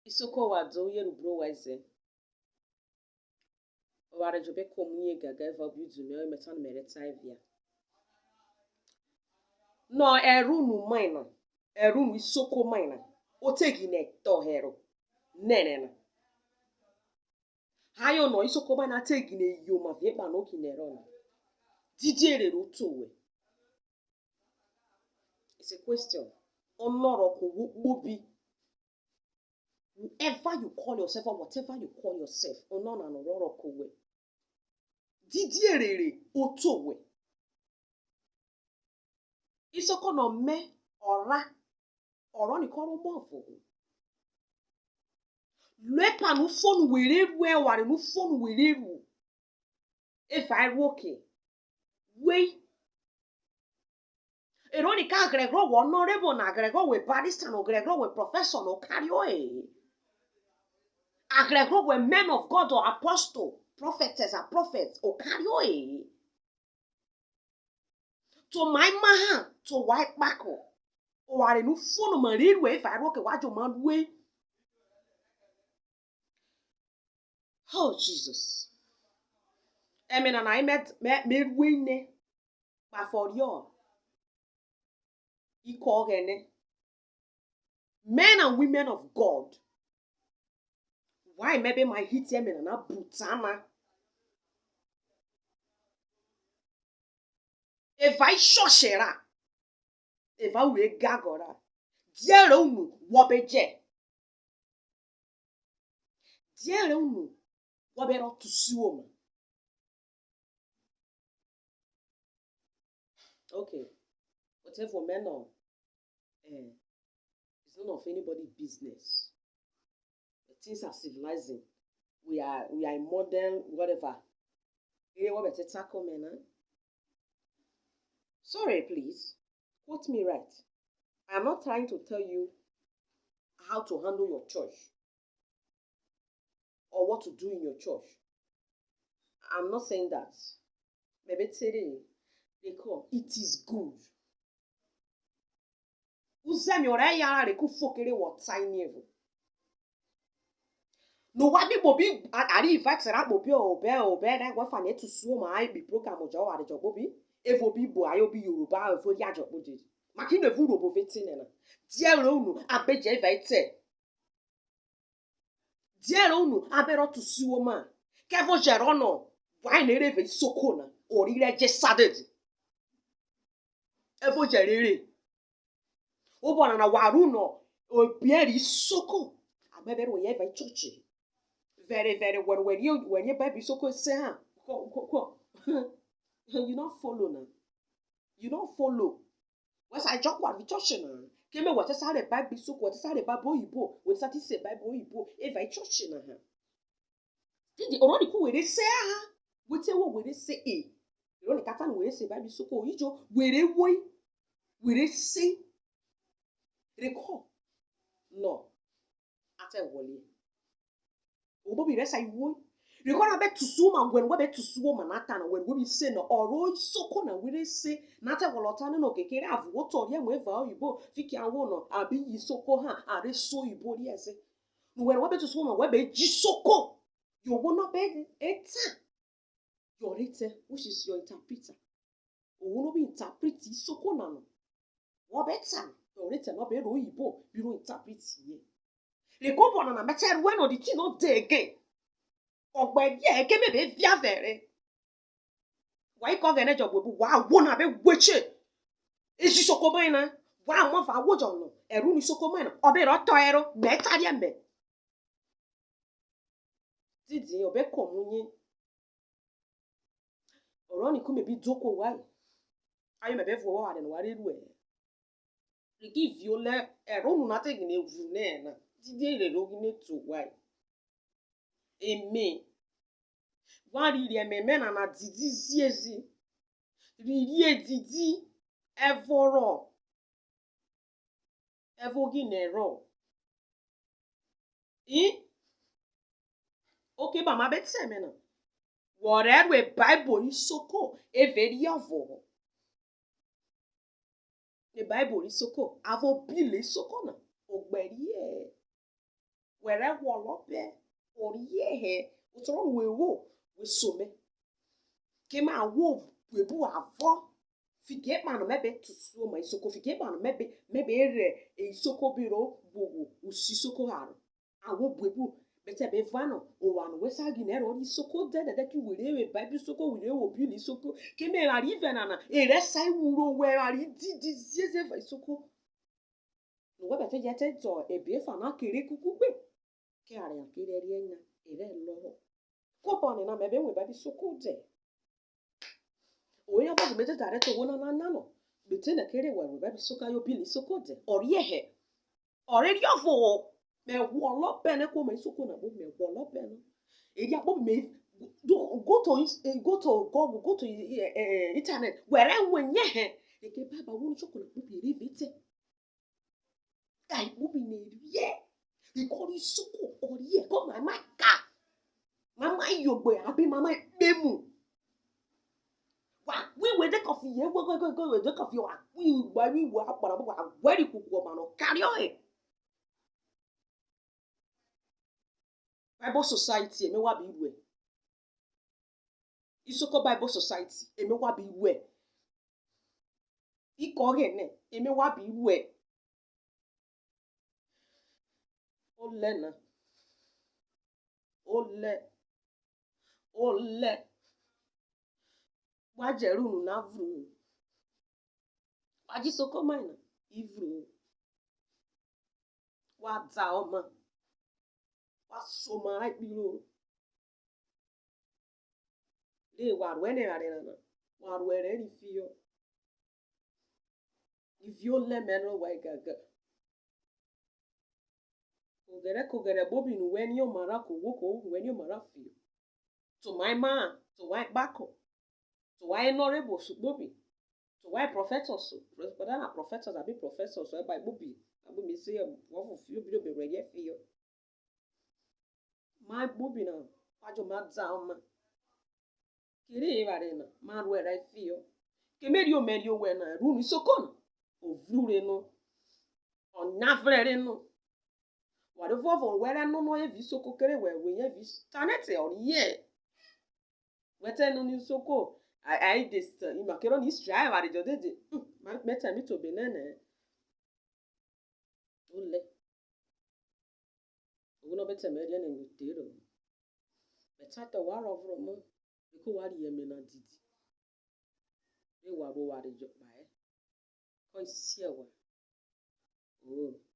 Isoko wado yerubro wise. Oware jobe komunye gaga eva budu me metan mere taivia. No erunu mina. Erunu isoko mina. Otegi ne tohero. Nenena. Hayo no isoko mina tegi ne yoma vieba no kinerona. Didiere rotowe. It's a question. Onoroko wobi. Whoever you call yourself or whatever you call yourself, onona no roroko we. Didiere otowe. Isoko no me ora. Oro ni koro mofo. Lepa no phone were ware no phone were. If I okay. We Eronica Gregor honorable na Gregor we barrister no Gregor we professor no carry e. Gregor we men of God or apostle, prophetess or prophets or carry e. To my maha to white backo. O are no phone marine way if I rock a watch your man way. Oh Jesus. I mean, and I met winning, but for you. Equal men and women of God. Why maybe my hit him in an abutana? If I shoshera, if I will gagora, dear own wobeje. Dear own wobero to swim. Okay, whatever men are, it's none of anybody's business. Things are civilizing. We are in modern whatever. What better tackle men? Sorry, please. Quote me right. I'm not trying to tell you how to handle your church or what to do in your church. I'm not saying that. Maybe today they call it is good. No wabi bobi ari invite ra bobi obe na we fa ne to suo ma ai bi program ojo wa rejo bobi evo bi bo ayo bi Yoruba evo ri ajo boji maki ne vu robo veti ne na die ro unu abeje invite die ro unu abero to suo ma kevo jero no why na reve Isoko na ori reje saded evo jerere obo na waru no obieri Isoko abebero ye va church. Very, very well. When you baby Isoko say, you don't follow now. You don't follow. Once I jump what we church now. Came what is how the Bible Isoko, what is how the Bible Ibo, what is say Bible Ibo, if I church now. Did the already cool where they say, what say what they say, eh? You only can't where they say Bible Isoko, you where they say, recall. No. After Wally. Obobi resa iwo you gonna bet to suma when we bet to suma natana when we say no oro Isoko na we say nata wolota no kekere avu woto ye we va oyibo fiki awo no abi Isoko ha are so ibo ri ese no when we bet to suma we be Isoko you will not be eta your written which is your interpreter o will not be interpret Isoko na no wo beta your written no be ro oyibo bi ro interpret ye. Le comprendre na matière when on dit no dey again. Ogbe ye ke me be via vere. Why ko gene job bu wa wo na be weche. Ezi Isoko mai na wa mo fa wo jo no. Eru ni Isoko mai na obe ro to ero me tari embe. Didi obe komunye. Oro ni ku me bi doko wa. Ayo me be vo wa de no wa re ru e. We give you le eru nu na te gine vu ne na. Didi re ro gine to wa. Amen. One really men and a didi ziezi. Really didi evoro. Evoginero. Okay, but my bet semena. Whatever we Bible Isoko e very avo. The Bible Isoko avo bile Isoko na. Ogberi e. were wolope oriye he utoro wewo wesome kema wo webu avo fike man mebe tusuo ma isoko fike man mebe ere isoko biro bogo usisoko haru awo buebu bete be vano o wan wesa ginero isoko de ki were bible isoko were wo bi isoko keme arrive nana ere sai wuro we ari di zieze isoko no we bete jete to ebe fa na kere kukugbe ke are akere ri enya ere lo ko boni na mebe we bible isoko de oya ba mete tare to wona na no bete na kere we bible isoko yo bi isoko de oriye ori ofo me wo lo pe ne ko me isoko na bo me wo lo pe no e ya bo me go to Google, go to internet where wenye he eke baba wo isoko na bo bi ri bite ai bo bi ne rie ikori isoko oriye ko mama ka mama yogbe abi mama bemu wa we de coffee ye go de coffee wa we wa para bo wa very kuku ma no carry on Bible Society emewa bi iwe Isoko Bible Society emewa bi iwe iko gene emewa bi iwe ole na ole wa jeru na vru wa ji soko mina ivru wa za oma wa so ma ipiro le wa ru ene are na wa ru ere ri fiyo ivyo le meno wa gaga kogere bobi nu weni o mara ko wo ko weni o mara fiyo to my man to my bako to why honorable bobi to why professors but na professors abi professors so by bobi abi me say wo for fiyo bi do be reye fiyo my bobi na kwajo ma za oma kiri bare na ma ru ere fiyo kemeri o meri o we na ru ni sokon ovure no onafrere no wade vovo were no evi soko kere we ye vi tanete oriye wete no ni soko I this imakero ni strai wade jodede meta mi to benene ole uno bete me ria na ngutero beta to waro vro mo iko wari ye me na didi e wa bo wade jo bae ko isi ewa oh